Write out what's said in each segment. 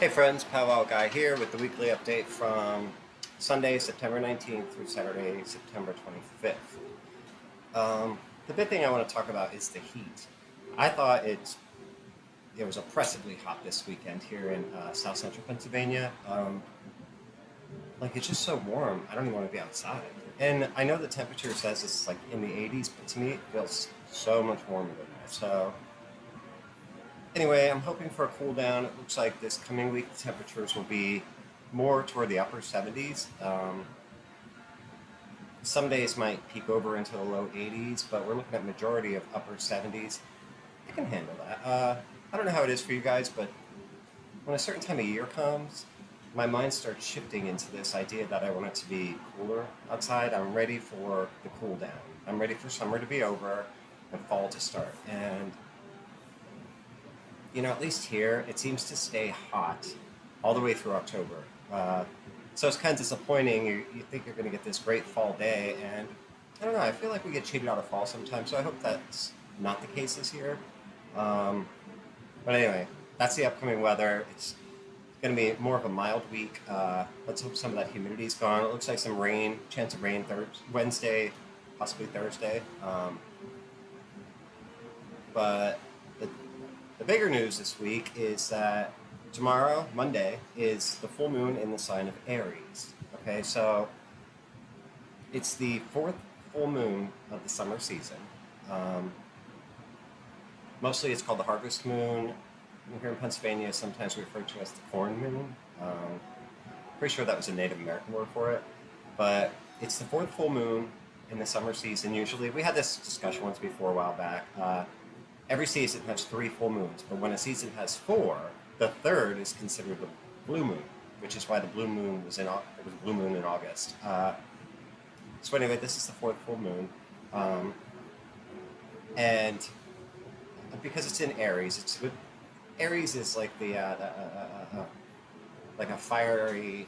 Hey friends, Powwow Guy here with the weekly update from Sunday, September 19th through Saturday, September 25th. The big thing I want to talk about is the heat. I thought it was oppressively hot this weekend here in South Central Pennsylvania. Like it's just so warm, I don't even want to be outside. And I know the temperature says it's like in the 80s, but to me it feels so much warmer than that. So anyway, I'm hoping for a cool down. It looks like this coming week the temperatures will be more toward the upper 70s. Some days might peak over into the low 80s, but we're looking at majority of upper 70s. I can handle that. I don't know how it is for you guys, but when a certain time of year comes, my mind starts shifting into this idea that I want it to be cooler outside. I'm ready for the cool down. I'm ready for summer to be over and fall to start. And at least here, it seems to stay hot all the way through October. So it's kind of disappointing. You think you're going to get this great fall day, and I don't know, I feel like we get cheated out of fall sometimes, so I hope that's not the case this year. Um, but anyway, that's the upcoming weather. It's going to be more of a mild week. Let's hope some of that humidity's gone. It looks like some rain, chance of rain Wednesday, possibly Thursday. But the bigger news this week is that tomorrow, Monday, is the full moon in the sign of Aries. Okay, so it's the fourth full moon of the summer season. Um, Mostly it's called the harvest moon. Here in Pennsylvania, sometimes referred to as the corn moon. Pretty sure that was a Native American word for it. But it's the fourth full moon in the summer season. Usually, we had this discussion once before a while back. Every season has three full moons, but when a season has four, the third is considered the blue moon, which is why the blue moon was it was blue moon in August. So anyway, this is the fourth full moon, and because it's in Aries, it's good. Aries is like like a fiery,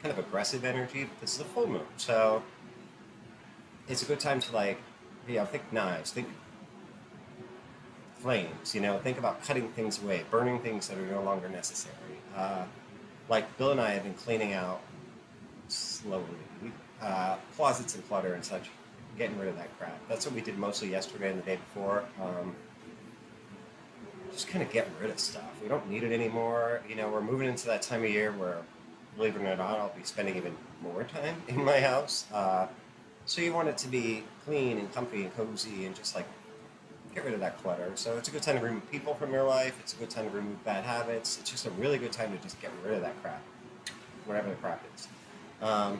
kind of aggressive energy, but this is a full moon, so it's a good time to think knives, think flames, think about cutting things away, burning things that are no longer necessary. Like Bill and I have been cleaning out slowly closets and clutter and such, getting rid of that crap. That's what we did mostly yesterday and the day before. Just kind of getting rid of stuff. We don't need it anymore. We're moving into that time of year where, believe it or not, I'll be spending even more time in my house. So you want it to be clean and comfy and cozy and just like get rid of that clutter. So it's a good time to remove people from your life. It's a good time to remove bad habits. It's just a really good time to just get rid of that crap, whatever the crap is. But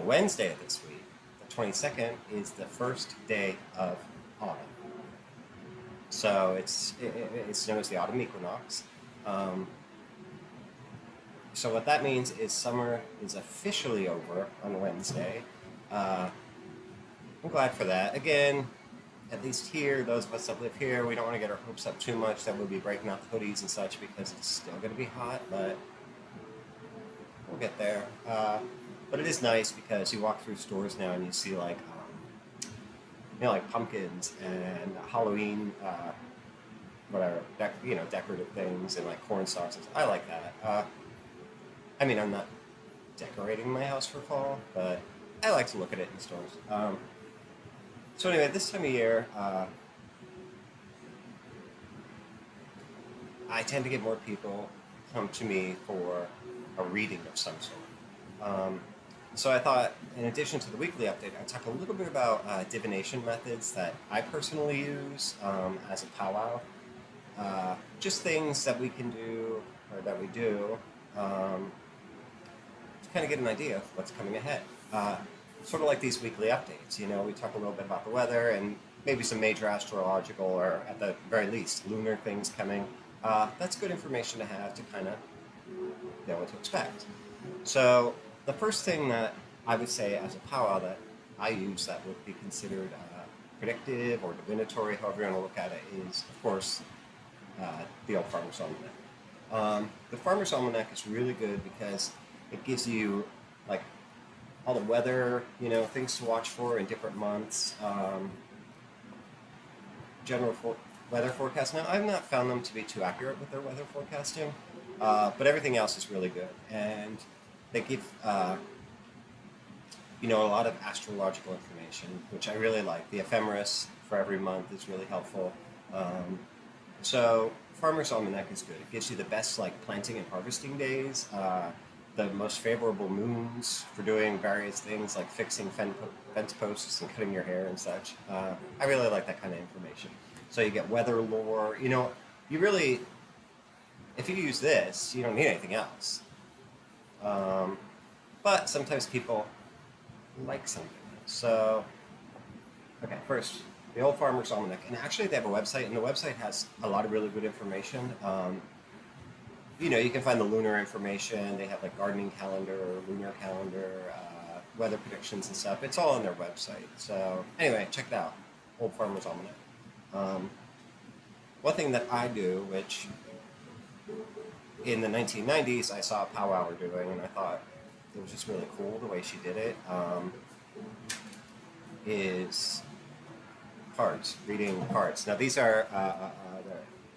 Wednesday of this week, the 22nd, is the first day of autumn. So it's known as the autumn equinox. So what that means is summer is officially over on Wednesday. I'm glad for that. Again, at least here, those of us that live here, we don't want to get our hopes up too much that we'll be breaking out the hoodies and such because it's still going to be hot, but we'll get there. But it is nice because you walk through stores now and you see like pumpkins and Halloween, decorative things and like corn stalks. I like that. I'm not decorating my house for fall, but I like to look at it in stores. So anyway, this time of year, I tend to get more people come to me for a reading of some sort. So I thought, in addition to the weekly update, I'd talk a little bit about divination methods that I personally use as a powwow. Just things that we can do, or that we do, to kind of get an idea of what's coming ahead. Sort of like these weekly updates, we talk a little bit about the weather and maybe some major astrological, or at the very least, lunar things coming. That's good information to have to kind of know what to expect. So the first thing that I would say as a powwow that I use that would be considered predictive or divinatory, however you want to look at it, is, of course, the old Farmer's Almanac. The Farmer's Almanac is really good because it gives you, like, all the weather, things to watch for in different months, general weather forecast. Now, I've not found them to be too accurate with their weather forecasting, but everything else is really good. And they give, a lot of astrological information, which I really like. The ephemeris for every month is really helpful. So Farmer's Almanac is good. It gives you the best planting and harvesting days, the most favorable moons for doing various things like fixing fence posts and cutting your hair and such. I really like that kind of information. So you get weather lore. You really, if you use this, you don't need anything else. But sometimes people like something. So, okay, first, the Old Farmer's Almanac. And actually, they have a website, and the website has a lot of really good information. You can find the lunar information. They have gardening calendar, lunar calendar, weather predictions and stuff. It's all on their website. So, anyway, check it out. Old Farmer's Almanac. One thing that I do, which in the 1990s I saw Powwow doing, and I thought it was just really cool the way she did it, is cards, reading cards. Now these are,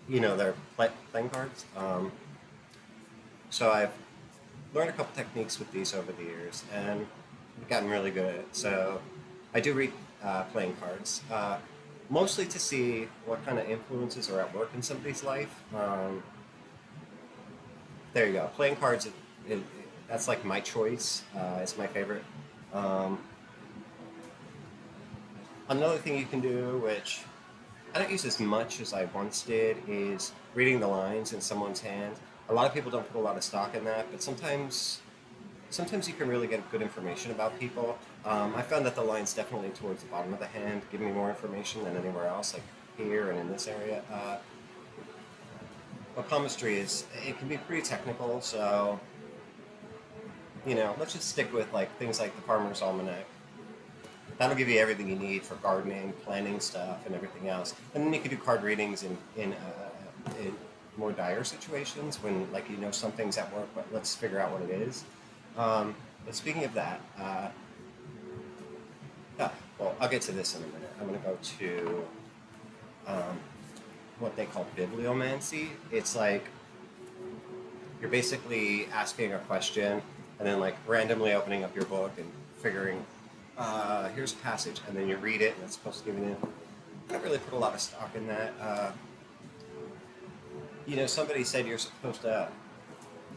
they're playing cards. So I've learned a couple techniques with these over the years, and I've gotten really good at it. So I do read playing cards, mostly to see what kind of influences are at work in somebody's life. There you go. Playing cards, that's my choice. It's my favorite. Another thing you can do, which I don't use as much as I once did, is reading the lines in someone's hand. A lot of people don't put a lot of stock in that, but sometimes you can really get good information about people. I found that the lines definitely towards the bottom of the hand give me more information than anywhere else, like here and in this area. But palmistry it can be pretty technical, so, let's just stick with things like the Farmer's Almanac. That'll give you everything you need for gardening, planning stuff, and everything else. And then you can do card readings in more dire situations when something's at work, but let's figure out what it is. But speaking of that, I'll get to this in a minute. I'm going to go to what they call bibliomancy. It's you're basically asking a question and then randomly opening up your book and figuring, here's a passage, and then you read it and it's supposed to give you I don't really put a lot of stock in that. Somebody said you're supposed to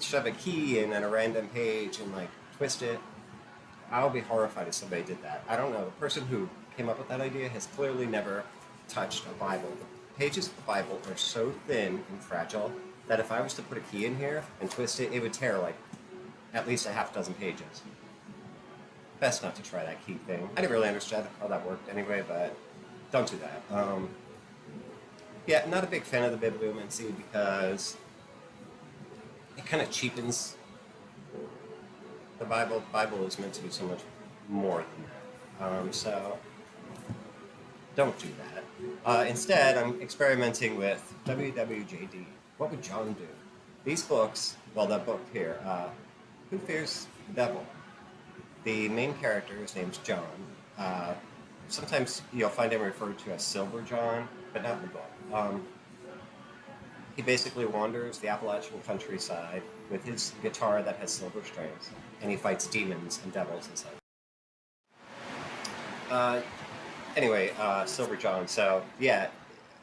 shove a key in at a random page and twist it. I would be horrified if somebody did that. I don't know. The person who came up with that idea has clearly never touched a Bible. The pages of the Bible are so thin and fragile that if I was to put a key in here and twist it, it would tear at least a half dozen pages. Best not to try that key thing. I didn't really understand how that worked anyway, but don't do that. Yeah, not a big fan of the bibliomancy because it kind of cheapens the Bible. The Bible is meant to be so much more than that. So don't do that. Instead, I'm experimenting with WWJD. What would John do? These books, that book here, Who Fears the Devil? The main character, his name's John. Sometimes you'll find him referred to as Silver John, but not in the book. He basically wanders the Appalachian countryside with his guitar that has silver strings, and he fights demons and devils and such. Anyway, Silver John. So, yeah,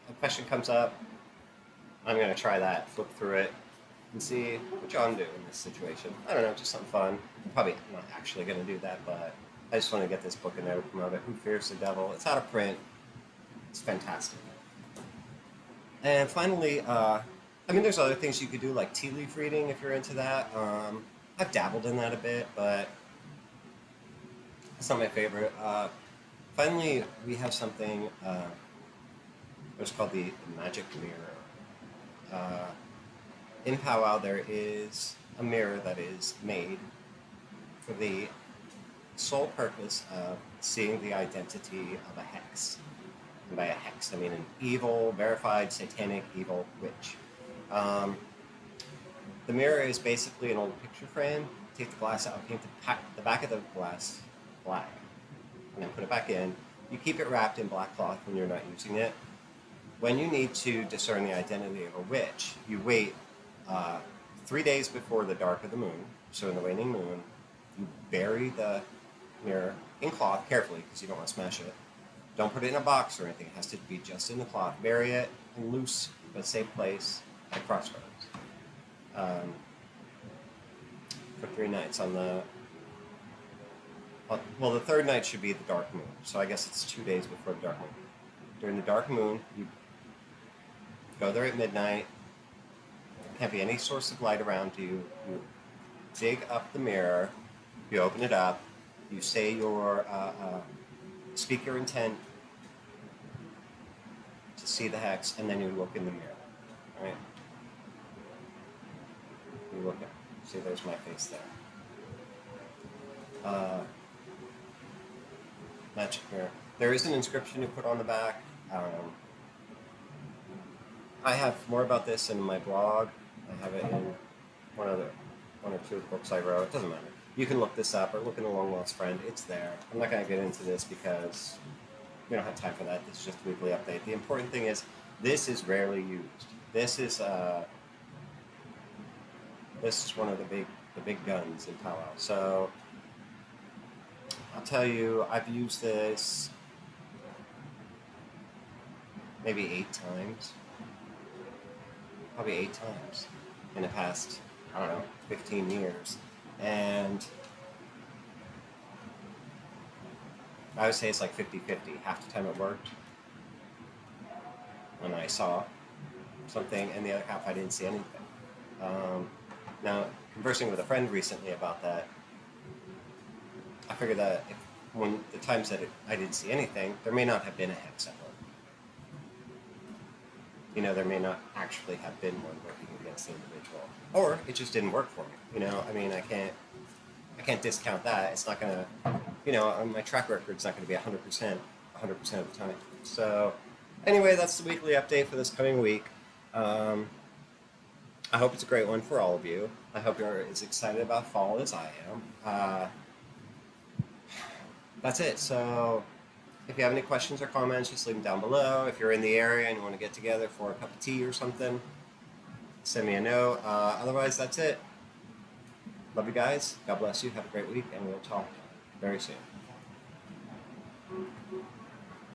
a question comes up. I'm going to try that, flip through it, and see what John do in this situation. I don't know, just something fun. I'm probably not actually going to do that, but I just want to get this book and note promote it. Who Fears the Devil? It's out of print. It's fantastic. And finally, there's other things you could do, like tea leaf reading if you're into that. I've dabbled in that a bit, but it's not my favorite. Finally, we have something what's called the magic mirror. In Powwow, there is a mirror that is made for the sole purpose of seeing the identity of a hex. And by a hex, I mean an evil, verified, satanic, evil witch. The mirror is basically an old picture frame. Take the glass out, paint the back of the glass black, and then put it back in. You keep it wrapped in black cloth when you're not using it. when you need to discern the identity of a witch, you wait 3 days before the dark of the moon. So in the waning moon, you bury the mirror in cloth carefully because you don't want to smash it. Don't put it in a box or anything. It has to be just in the cloth. Bury it in loose but safe place at crossroads. For 3 nights on the... Well, the third night should be the dark moon. So I guess it's 2 days before the dark moon. During the dark moon, you go there at midnight. There can't be any source of light around you. You dig up the mirror. You open it up. You say your... speak your intent to see the hex, and then you look in the mirror. Right? You look at... See, there's my face there. Magic mirror. There is an inscription you put on the back. I have more about this in my blog. I have it in one or two books I wrote. It doesn't matter. You can look this up or look in the Long Lost Friend. It's there. I'm not going to get into this because we don't have time for that. This is just a weekly update. The important thing is this is rarely used. This is one of the big guns in Powwow. So I'll tell you, I've used this maybe 8 times. Probably 8 times in the past, 15 years. And I would say it's like 50-50. Half the time it worked when I saw something, and the other half I didn't see anything. Now, conversing with a friend recently about that, I figured that when the times that I didn't see anything, there may not have been a hex at work. There may not actually have been one working against the individual, or it just didn't work for me. I can't discount that. It's not gonna, my track record's not gonna be 100% of the time. So, anyway, that's the weekly update for this coming week. I hope it's a great one for all of you. I hope you're as excited about fall as I am. That's it. So, if you have any questions or comments, just leave them down below. If you're in the area and you want to get together for a cup of tea or something, send me a note. Otherwise, that's it. Love you guys. God bless you. Have a great week, and we'll talk very soon.